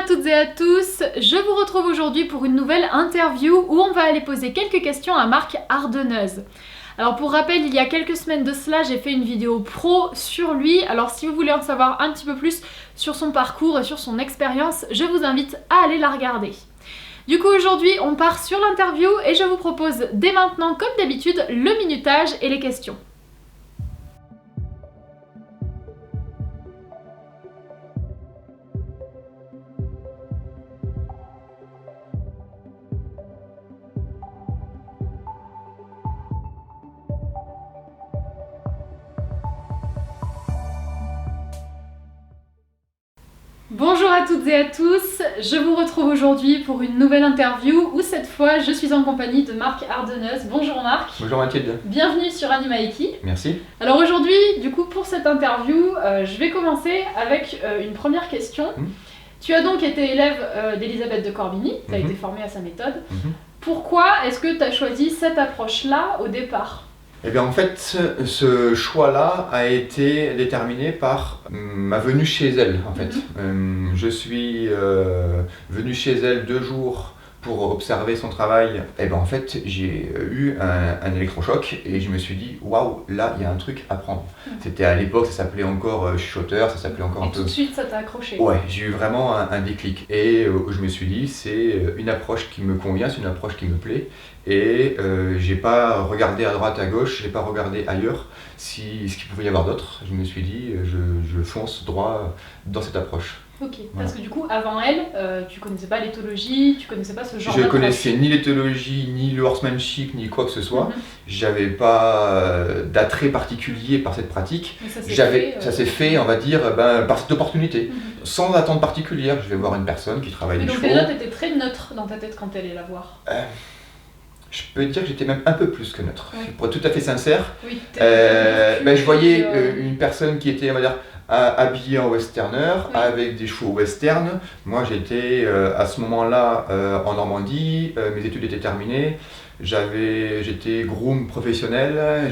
à toutes et à tous, je vous retrouve aujourd'hui pour une nouvelle interview où on va aller poser quelques questions à Marc Ardonneuse. Alors pour rappel, il y a quelques semaines de cela, j'ai fait une vidéo pro sur lui. Alors si vous voulez en savoir un petit peu plus sur son parcours et sur son expérience, je vous invite à aller la regarder. Du coup aujourd'hui, on part sur l'interview et je vous propose dès maintenant, comme d'habitude, le minutage et les questions. Bonjour à toutes et à tous, je vous retrouve aujourd'hui pour une nouvelle interview où cette fois je suis en compagnie de Marc Ardonneuse. Bonjour Marc. Bonjour Mathilde. Bienvenue sur Animaiki. Merci. Alors aujourd'hui, du coup pour cette interview, je vais commencer avec une première question. Tu as donc été élève d'Elisabeth de Corbigny, tu as été formé à sa méthode. Pourquoi est-ce que tu as choisi cette approche-là au départ ? Eh bien en fait, ce choix-là a été déterminé par ma venue chez elle en fait. Je suis venu chez elle 2 jours pour observer son travail. Et bien en fait, j'ai eu un électrochoc et je me suis dit waouh, là il y a un truc à prendre. C'était à l'époque, ça s'appelait encore chuchoteur, ça s'appelait encore un peu. Et tout de suite ça t'a accroché. Ouais, j'ai eu vraiment un déclic et je me suis dit c'est une approche qui me convient, c'est une approche qui me plaît. Et j'ai pas regardé à droite, à gauche, j'ai pas regardé ailleurs ce qu'il pouvait y avoir d'autre. Je me suis dit, je fonce droit dans cette approche. Ok, parce que du coup, avant elle, tu connaissais pas l'éthologie, tu connaissais pas ce genre Je d'approche. connaissais ni l'éthologie, ni le horsemanship, ni quoi que ce soit. J'avais pas d'attrait particulier par cette pratique. Ça s'est fait, on va dire, par cette opportunité, sans attente particulière. Je vais voir une personne qui travaille les chevaux. Donc déjà, tu étais très neutre dans ta tête quand elle est la voir. Je peux dire que j'étais même un peu plus que neutre. Pour être tout à fait sincère, oui, je voyais une personne qui était, on va dire, habillée en westerner, avec des chevaux western. Moi j'étais à ce moment-là en Normandie, mes études étaient terminées, j'étais groom professionnel,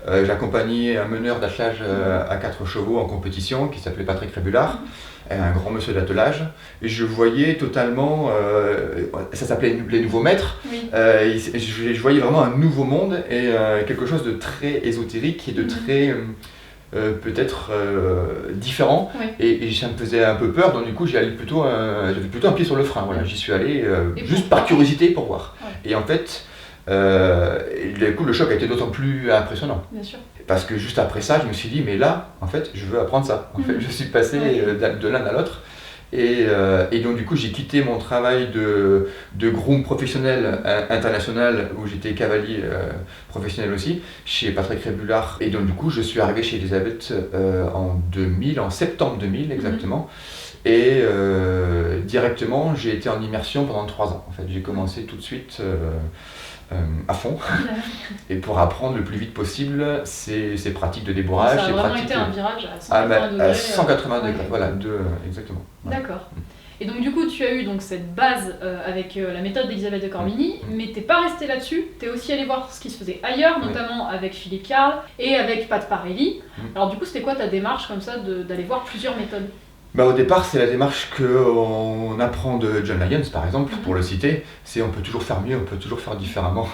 j'accompagnais un meneur d'attelage à 4 chevaux en compétition qui s'appelait Patrick Rébulard. Un grand monsieur d'attelage, et je voyais totalement, ça s'appelait les nouveaux maîtres, je voyais vraiment un nouveau monde et quelque chose de très ésotérique et de très peut-être différent, et ça me faisait un peu peur, donc du coup j'avais plutôt un pied sur le frein, voilà. J'y suis allé juste par curiosité pour voir, et en fait du coup le choc a été d'autant plus impressionnant. Bien sûr. Parce que juste après ça, je me suis dit, mais là, en fait, je veux apprendre ça. En fait, je suis passé de l'un à l'autre. Et donc, du coup, j'ai quitté mon travail de groom professionnel international, où j'étais cavalier professionnel aussi, chez Patrick Rébulard. Et donc, du coup, je suis arrivé chez Elisabeth en septembre 2000 exactement. Et directement, j'ai été en immersion pendant 3 ans. En fait, j'ai commencé tout de suite à fond, et pour apprendre le plus vite possible ces pratiques de débourrage. Ça a vraiment été un virage à 180 degrés. À 180 degrés, voilà, exactement. D'accord. Et donc du coup tu as eu donc cette base avec la méthode d'Elisabeth de Corbigny, mais t'es pas resté là-dessus, t'es aussi allé voir ce qui se faisait ailleurs, notamment avec Philippe Carl et avec Pat Parelli. Alors du coup c'était quoi ta démarche comme ça d'aller voir plusieurs méthodes ? Au départ, c'est la démarche qu'on apprend de John Lyons, par exemple, pour le citer. C'est on peut toujours faire mieux, on peut toujours faire différemment.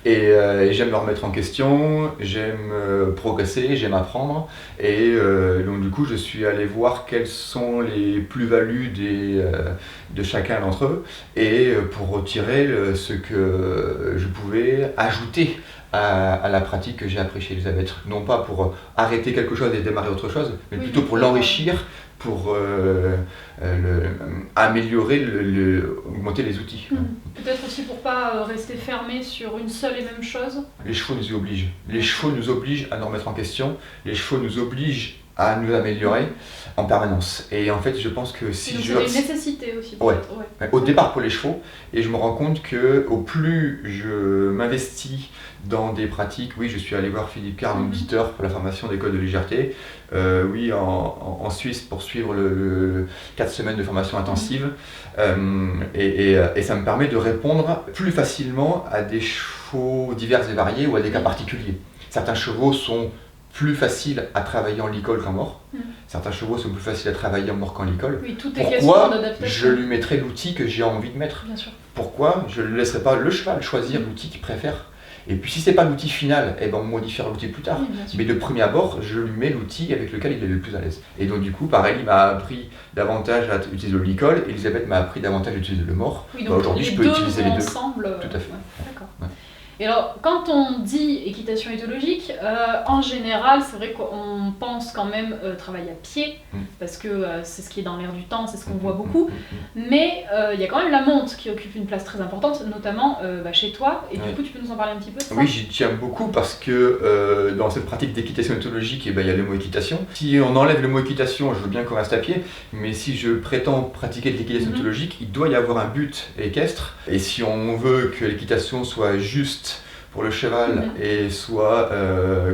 Et j'aime me remettre en question, j'aime progresser, j'aime apprendre. Et donc du coup, je suis allé voir quelles sont les plus-values de chacun d'entre eux, et pour retirer ce que je pouvais ajouter à la pratique que j'ai appris chez Elisabeth. Non pas pour arrêter quelque chose et démarrer autre chose, mais plutôt pour l'enrichir, pour améliorer, augmenter les outils. Peut-être aussi pour pas rester fermé sur une seule et même chose. Les chevaux nous y obligent. Les chevaux nous obligent à nous remettre en question. Les chevaux nous obligent à nous améliorer en permanence. Et en fait, je pense que si c'est une nécessité aussi. Au départ pour les chevaux, et je me rends compte que au plus je m'investis dans des pratiques, je suis allé voir Philippe Carl, auditeur pour la formation d'école de légèreté, en Suisse pour suivre le 4 semaines de formation intensive, et ça me permet de répondre plus facilement à des chevaux divers et variés ou à des cas particuliers. Certains chevaux sont plus facile à travailler en licol qu'en mort. Certains chevaux sont plus faciles à travailler en mort qu'en licol. Oui, tout est question d'adaptation. Pourquoi je lui mettrai l'outil que j'ai envie de mettre? Bien sûr. Pourquoi je ne laisserai pas le cheval choisir l'outil qu'il préfère? Et puis si c'est pas l'outil final, on modifiera l'outil plus tard. Oui, mais de premier abord, je lui mets l'outil avec lequel il est le plus à l'aise. Et donc du coup, pareil, il m'a appris davantage à utiliser le licol, Elisabeth m'a appris davantage à utiliser le mort. Oui, donc aujourd'hui, je peux utiliser les deux. Ensemble, tout à fait. D'accord. Ouais. Et alors, quand on dit équitation éthologique, en général, c'est vrai qu'on pense quand même travail à pied, parce que c'est ce qui est dans l'air du temps, c'est ce qu'on voit beaucoup. Mais il y a quand même la monte qui occupe une place très importante, notamment chez toi. Et du coup, tu peux nous en parler un petit peu de ça? Oui, j'y tiens beaucoup parce que dans cette pratique d'équitation éthologique, il y a le mot équitation. Si on enlève le mot équitation, je veux bien qu'on reste à pied, mais si je prétends pratiquer de l'équitation éthologique, il doit y avoir un but équestre. Et si on veut que l'équitation soit juste pour le cheval et soit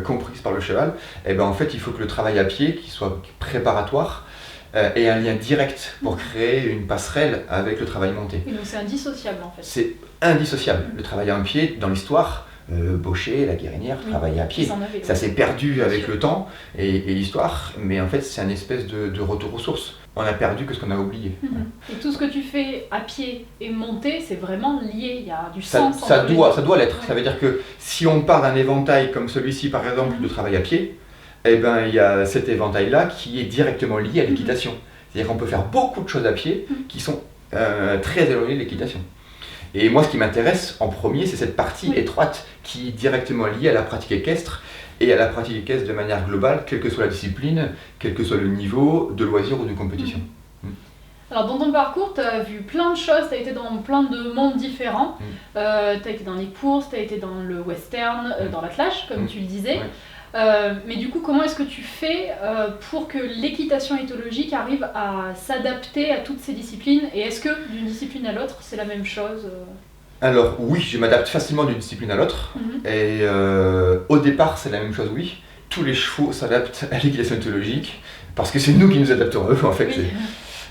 comprise par le cheval, en fait il faut que le travail à pied, qui soit préparatoire, ait un lien direct pour créer une passerelle avec le travail monté. Et donc c'est indissociable en fait. C'est indissociable. Le travail à pied, dans l'histoire, Baucher, la Guérinière, travailler à pied. Ça s'est perdu avec le temps et l'histoire, mais en fait c'est un espèce de retour aux sources. On a perdu que ce qu'on a oublié. Et tout ce que tu fais à pied et monté, c'est vraiment lié, il y a du sens. Ça doit l'être. Ça veut dire que si on part d'un éventail comme celui-ci par exemple de travail à pied, il y a cet éventail-là qui est directement lié à l'équitation. C'est-à-dire qu'on peut faire beaucoup de choses à pied qui sont très éloignées de l'équitation. Et moi ce qui m'intéresse en premier, c'est cette partie étroite qui est directement liée à la pratique équestre et à la pratique équestre de manière globale, quelle que soit la discipline, quel que soit le niveau de loisir ou de compétition. Alors dans ton parcours, tu as vu plein de choses, tu as été dans plein de mondes différents. Tu as été dans les courses, tu as été dans le western, dans l'attelage, comme tu le disais. Mais du coup, comment est-ce que tu fais pour que l'équitation éthologique arrive à s'adapter à toutes ces disciplines? Et est-ce que d'une discipline à l'autre, c'est la même chose? Alors oui, je m'adapte facilement d'une discipline à l'autre. Et au départ, c'est la même chose, oui. Tous les chevaux s'adaptent à l'équitation éthologique parce que c'est nous qui nous adaptons à eux, en fait. Oui.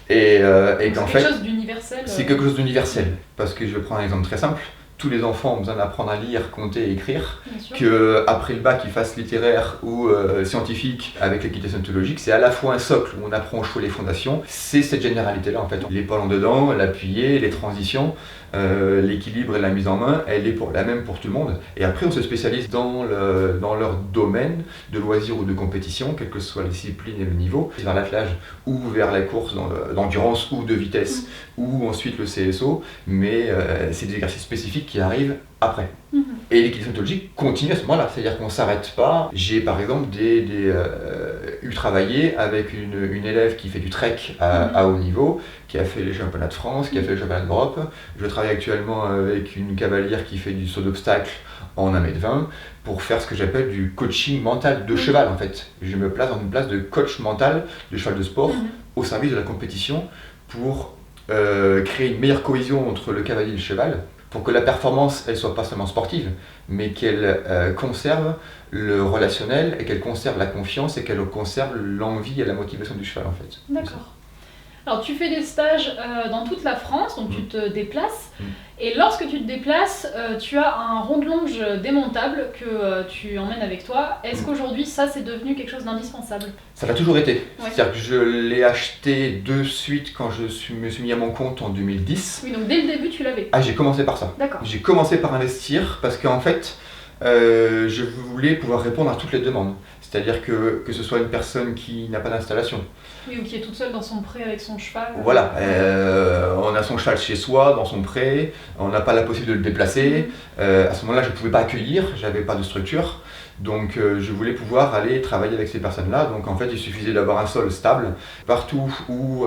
Et qu'en fait, c'est quelque chose d'universel. C'est quelque chose d'universel. Parce que je vais prendre un exemple très simple. Tous les enfants ont besoin d'apprendre à lire, compter et écrire. Qu'après le bac, ils fassent littéraire ou scientifique avec l'équitation éthologique, c'est à la fois un socle où on apprend aux chevaux les fondations, c'est cette généralité-là en fait. L'épaule en dedans, l'appuyer, les transitions, l'équilibre et la mise en main, elle est la même pour tout le monde. Et après, on se spécialise dans leur domaine de loisirs ou de compétition, quelle que soit la discipline et le niveau, vers l'attelage ou vers la course d'endurance ou de vitesse, ou ensuite le CSO, mais c'est des exercices spécifiques qui arrivent après. Et l'équitation éthologique continue à ce moment-là, c'est-à-dire qu'on ne s'arrête pas. J'ai par exemple eu travaillé avec une élève qui fait du trek à haut niveau, qui a fait les championnats de France, qui a fait les championnats d'Europe. Je travaille actuellement avec une cavalière qui fait du saut d'obstacle en 1m20 pour faire ce que j'appelle du coaching mental de cheval en fait. Je me place dans une place de coach mental de cheval de sport au service de la compétition pour créer une meilleure cohésion entre le cavalier et le cheval, pour que la performance, elle soit pas seulement sportive, mais qu'elle conserve le relationnel et qu'elle conserve la confiance et qu'elle conserve l'envie et la motivation du cheval en fait. D'accord. Alors tu fais des stages dans toute la France, donc tu te déplaces, et lorsque tu te déplaces, tu as un rond de longe démontable que tu emmènes avec toi. Est-ce qu'aujourd'hui ça c'est devenu quelque chose d'indispensable? Ça l'a toujours été, c'est-à-dire que je l'ai acheté de suite quand me suis mis à mon compte en 2010. Oui, donc dès le début tu l'avais? Ah, j'ai commencé par ça. D'accord. J'ai commencé par investir parce qu'en fait, je voulais pouvoir répondre à toutes les demandes. C'est-à-dire que ce soit une personne qui n'a pas d'installation. Oui, ou qui est toute seule dans son pré avec son cheval. Voilà, on a son cheval chez soi, dans son pré, on n'a pas la possibilité de le déplacer. À ce moment-là, je ne pouvais pas accueillir, j'avais pas de structure. Donc je voulais pouvoir aller travailler avec ces personnes-là. Donc en fait, il suffisait d'avoir un sol stable. Partout où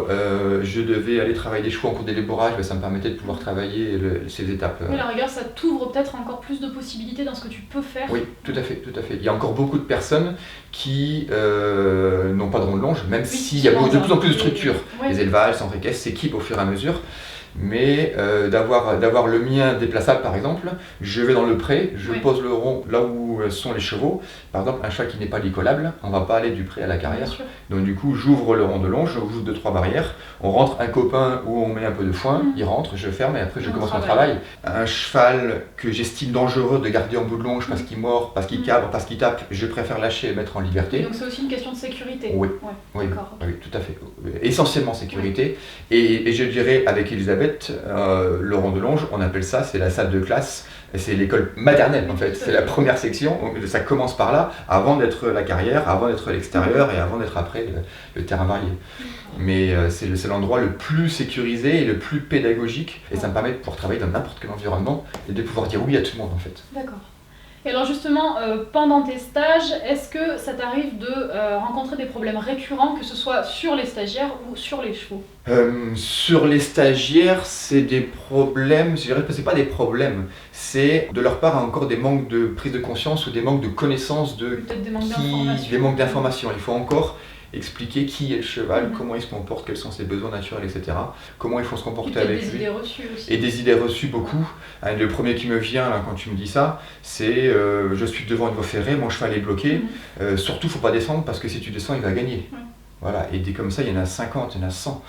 je devais aller travailler des chevaux en cours d'élaborage, ça me permettait de pouvoir travailler ces étapes. Oui, à la rigueur, ça t'ouvre peut-être encore plus de possibilités dans ce que tu peux faire. Oui, tout à fait, tout à fait. Il y a encore beaucoup de personnes qui n'ont pas de rond de longe, même s'il y a de plus en plus de structures. Les élevages, centres équestres s'équipent au fur et à mesure. mais d'avoir le mien déplaçable par exemple, je vais dans le pré, je pose le rond là où sont les chevaux. Par exemple, un cheval qui n'est pas licollable, on ne va pas aller du pré à la carrière. Donc du coup, j'ouvre le rond de longe, j'ouvre 2-3 barrières, on rentre un copain où on met un peu de foin, il rentre, je ferme et après je commence mon travail. Un cheval que j'estime dangereux de garder en bout de longe parce qu'il mord, parce qu'il cabre, parce qu'il tape, je préfère lâcher et mettre en liberté. Donc c'est aussi une question de sécurité. Oui, oui, tout à fait. Essentiellement sécurité. Et je dirais avec Elisabeth, le rond de longe, on appelle ça, c'est la salle de classe. C'est l'école maternelle en fait, c'est la première section, ça commence par là, avant d'être la carrière, avant d'être l'extérieur et avant d'être après le terrain varié. Mais c'est l'endroit le plus sécurisé et le plus pédagogique et ça me permet de pouvoir travailler dans n'importe quel environnement et de pouvoir dire oui à tout le monde en fait. D'accord. Et alors justement, pendant tes stages, est-ce que ça t'arrive de rencontrer des problèmes récurrents, que ce soit sur les stagiaires ou sur les chevaux? Sur les stagiaires, c'est des problèmes, je dirais que c'est pas des problèmes, c'est de leur part encore des manques de prise de conscience ou des manques de connaissances peut-être des manques d'informations. Il faut encore expliquer qui est le cheval, comment il se comporte, quels sont ses besoins naturels, etc. Comment il faut se comporter avec lui. Et des idées reçues aussi. Et des idées reçues beaucoup. Le premier qui me vient là, quand tu me dis ça, c'est je suis devant une voie ferrée, mon cheval est bloqué, surtout faut pas descendre parce que si tu descends il va gagner. Voilà, et comme ça, il y en a 50, il y en a 100.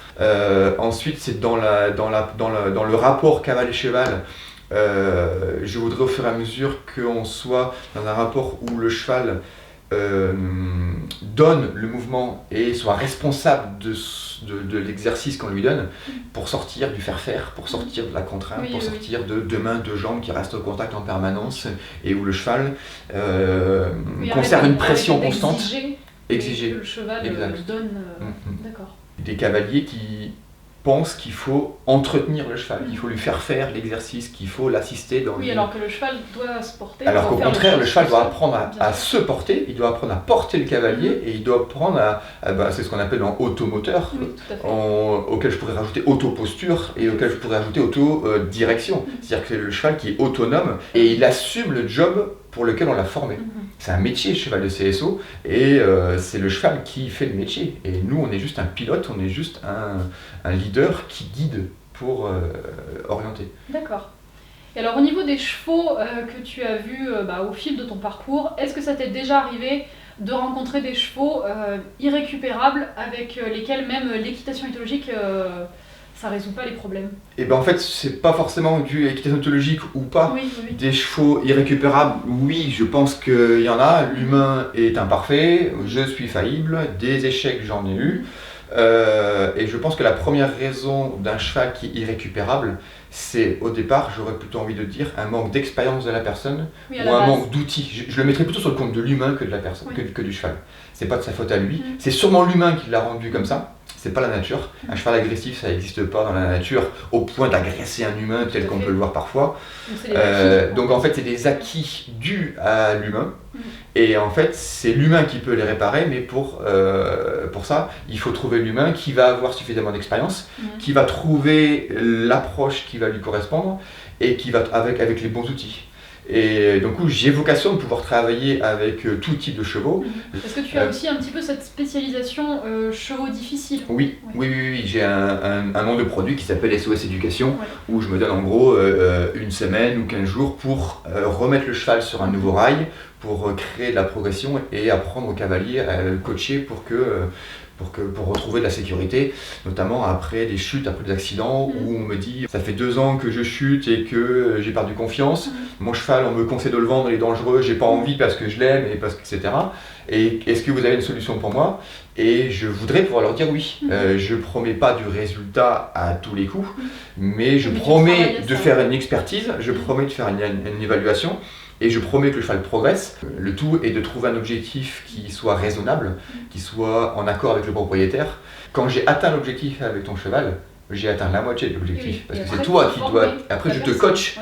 Ensuite, c'est dans le rapport cavale et cheval. Je voudrais au fur et à mesure qu'on soit dans un rapport où le cheval donne le mouvement et soit responsable de l'exercice qu'on lui donne pour sortir du faire-faire, pour sortir de la contrainte, pour sortir de deux mains, deux jambes qui restent au contact en permanence et où le cheval conserve une pression constante. Exiger. Que le cheval donne. D'accord. Des cavaliers qui pensent qu'il faut entretenir le cheval, qu'il faut lui faire l'exercice, qu'il faut l'assister dans alors que le cheval doit se porter. Alors qu'au contraire, le cheval doit apprendre à se porter, il doit apprendre à porter le cavalier et il doit apprendre c'est ce qu'on appelle en automoteur, auquel je pourrais rajouter auto-posture et auquel je pourrais rajouter auto-direction. C'est-à-dire que c'est le cheval qui est autonome et il assume le job pour lequel on l'a formé. C'est un métier, le cheval de CSO, et c'est le cheval qui fait le métier. Et nous, on est juste un pilote, on est juste un leader qui guide pour orienter. D'accord. Et alors, au niveau des chevaux que tu as vus au fil de ton parcours, est-ce que ça t'est déjà arrivé de rencontrer des chevaux irrécupérables avec lesquels même l'équitation éthologique ça résout pas les problèmes? Et ben en fait, c'est pas forcément dû à l'équitation éthologique ou pas. Des chevaux irrécupérables, oui, je pense qu'il y en a. L'humain est imparfait, je suis faillible, des échecs j'en ai eu. Et je pense que la première raison d'un cheval qui est irrécupérable, c'est au départ, j'aurais plutôt envie de dire, un manque d'expérience de la personne ou un manque d'outils. Je le mettrais plutôt sur le compte de l'humain que de la personne, que du cheval. C'est pas de sa faute à lui, c'est sûrement l'humain qui l'a rendu comme ça. C'est pas la nature. Un cheval agressif, ça n'existe pas dans la nature au point d'agresser un humain tel qu'on peut le voir parfois. Donc en fait, c'est des acquis dus à l'humain. Et en fait, c'est l'humain qui peut les réparer, mais pour ça, il faut trouver l'humain qui va avoir suffisamment d'expérience, qui va trouver l'approche qui va lui correspondre et qui va avec les bons outils. Et donc j'ai vocation de pouvoir travailler avec tout type de chevaux. Est-ce que tu as aussi un petit peu cette spécialisation chevaux difficiles? Oui. J'ai un nom de produit qui s'appelle SOS Éducation, où je me donne en gros une semaine ou 15 jours pour remettre le cheval sur un nouveau rail, pour créer de la progression et apprendre au cavalier à le coacher pour retrouver de la sécurité, notamment après des chutes, après des accidents où on me dit ça fait 2 ans que je chute et que j'ai perdu confiance, mon cheval on me conseille de le vendre, il est dangereux, j'ai pas envie parce que je l'aime et etc. Et est-ce que vous avez une solution pour moi? Et je voudrais pouvoir leur dire oui. Je promets pas du résultat à tous les coups, mais je promets de faire une expertise, je promets de faire une évaluation. Et je promets que le cheval progresse. Le tout est de trouver un objectif qui soit raisonnable, qui soit en accord avec le propriétaire. Quand j'ai atteint l'objectif avec ton cheval, j'ai atteint la moitié de l'objectif. Parce que c'est toi qui dois... Après, je te coach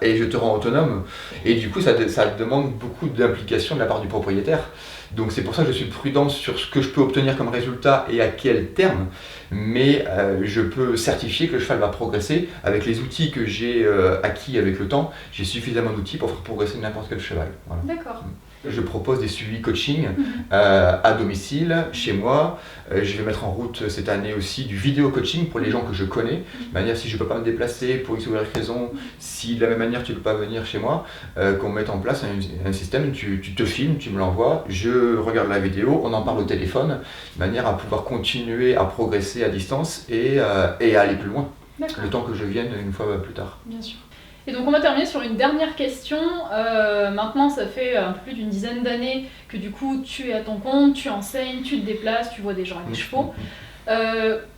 et je te rends autonome. Et du coup, ça demande beaucoup d'implication de la part du propriétaire. Donc c'est pour ça que je suis prudent sur ce que je peux obtenir comme résultat et à quel terme. Mais je peux certifier que le cheval va progresser avec les outils que j'ai acquis avec le temps. J'ai suffisamment d'outils pour faire progresser n'importe quel cheval. Voilà. D'accord. Je propose des suivis coaching à domicile, chez moi. Je vais mettre en route cette année aussi du vidéo coaching pour les gens que je connais. De manière, si je ne peux pas me déplacer pour X ou Y raison, si de la même manière tu ne peux pas venir chez moi, qu'on mette en place un système, tu te filmes, tu me l'envoies, je regarde la vidéo, on en parle au téléphone, de manière à pouvoir continuer à progresser à distance et à aller plus loin. Le temps que je vienne une fois plus tard. Bien sûr. Et donc on va terminer sur une dernière question. Maintenant ça fait un peu plus d'une dizaine d'années que du coup tu es à ton compte, tu enseignes, tu te déplaces, tu vois des gens avec des chevaux.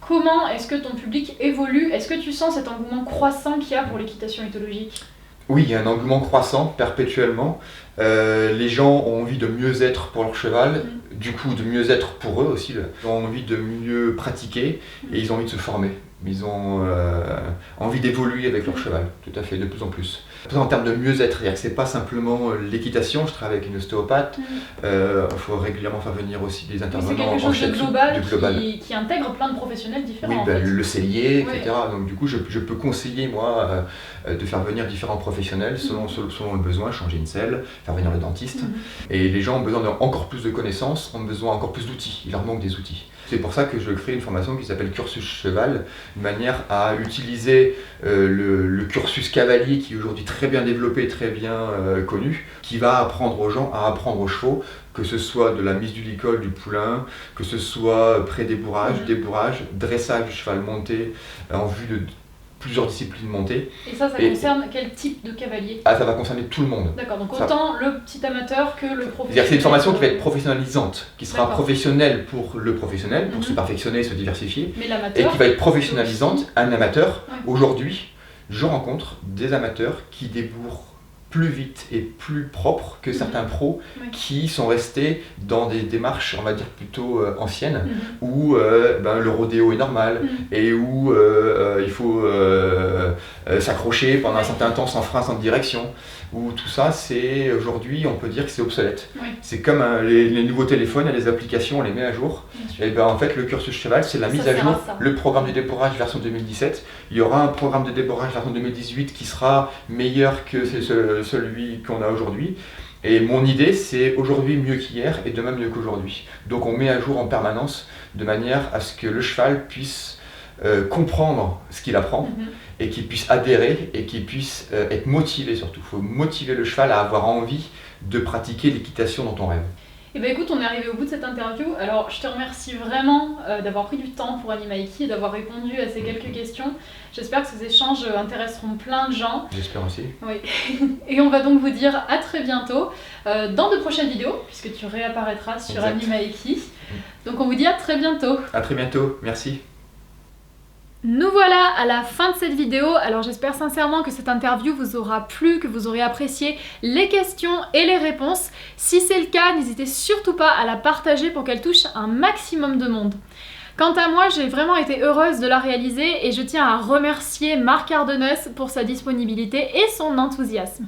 Comment est-ce que ton public évolue? Est-ce que tu sens cet engouement croissant qu'il y a pour l'équitation éthologique? Oui, il y a un engouement croissant perpétuellement. Les gens ont envie de mieux être pour leur cheval, du coup de mieux être pour eux aussi. Ils ont envie de mieux pratiquer et ils ont envie de se former. Ils ont envie d'évoluer avec leur cheval, tout à fait, de plus en plus. En termes de mieux-être, c'est pas simplement l'équitation, je travaille avec une ostéopathe, il faut régulièrement faire venir aussi des intervenants en chef de global. Qui intègre plein de professionnels différents. Oui, le cellier, etc. Donc du coup, je peux conseiller, moi, de faire venir différents professionnels selon le besoin, changer une selle, faire venir le dentiste. Et les gens ont besoin d'encore plus de connaissances, ont besoin encore plus d'outils, il leur manque des outils. C'est pour ça que je crée une formation qui s'appelle Cursus Cheval, de manière à utiliser le cursus cavalier qui est aujourd'hui très bien développé, très bien connu, qui va apprendre aux gens à apprendre aux chevaux, que ce soit de la mise du licol, du poulain, que ce soit pré-débourrage, débourrage, dressage du cheval monté en vue de plusieurs disciplines montées. Et ça concerne quel type de cavalier? Ça va concerner tout le monde. D'accord, donc autant le petit amateur que le professionnel. C'est une formation qui va être professionnalisante, qui sera professionnelle pour le professionnel, pour se perfectionner, se diversifier, et qui va être professionnalisante, un amateur. Aujourd'hui, je rencontre des amateurs qui débourrent plus vite et plus propre que certains pros qui sont restés dans des démarches, on va dire, plutôt anciennes, où le rodéo est normal et où il faut s'accrocher pendant un certain temps sans frein, sans direction, où tout ça, c'est aujourd'hui, on peut dire que c'est obsolète. C'est comme les nouveaux téléphones, les applications, on les met à jour. Et en fait, le cursus cheval, c'est la mise à jour. Le programme de débourrage version 2017, il y aura un programme de débourrage version 2018 qui sera meilleur que celui qu'on a aujourd'hui. Et mon idée, c'est aujourd'hui mieux qu'hier et demain mieux qu'aujourd'hui. Donc on met à jour en permanence de manière à ce que le cheval puisse comprendre ce qu'il apprend et qu'il puisse adhérer et qu'il puisse être motivé surtout. Il faut motiver le cheval à avoir envie de pratiquer l'équitation dont on rêve. Eh bien écoute, on est arrivé au bout de cette interview. Alors je te remercie vraiment d'avoir pris du temps pour Animaiki et d'avoir répondu à ces quelques questions. J'espère que ces échanges intéresseront plein de gens. J'espère aussi. Oui. Et on va donc vous dire à très bientôt dans de prochaines vidéos, puisque tu réapparaîtras sur Animaiki. Donc on vous dit à très bientôt. À très bientôt, merci. Nous voilà à la fin de cette vidéo. Alors j'espère sincèrement que cette interview vous aura plu, que vous aurez apprécié les questions et les réponses. Si c'est le cas, n'hésitez surtout pas à la partager pour qu'elle touche un maximum de monde. Quant à moi, j'ai vraiment été heureuse de la réaliser et je tiens à remercier Marc Ardeneuze pour sa disponibilité et son enthousiasme.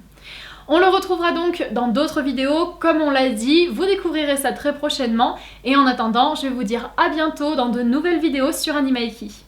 On le retrouvera donc dans d'autres vidéos, comme on l'a dit, vous découvrirez ça très prochainement. Et en attendant, je vais vous dire à bientôt dans de nouvelles vidéos sur Animaiki.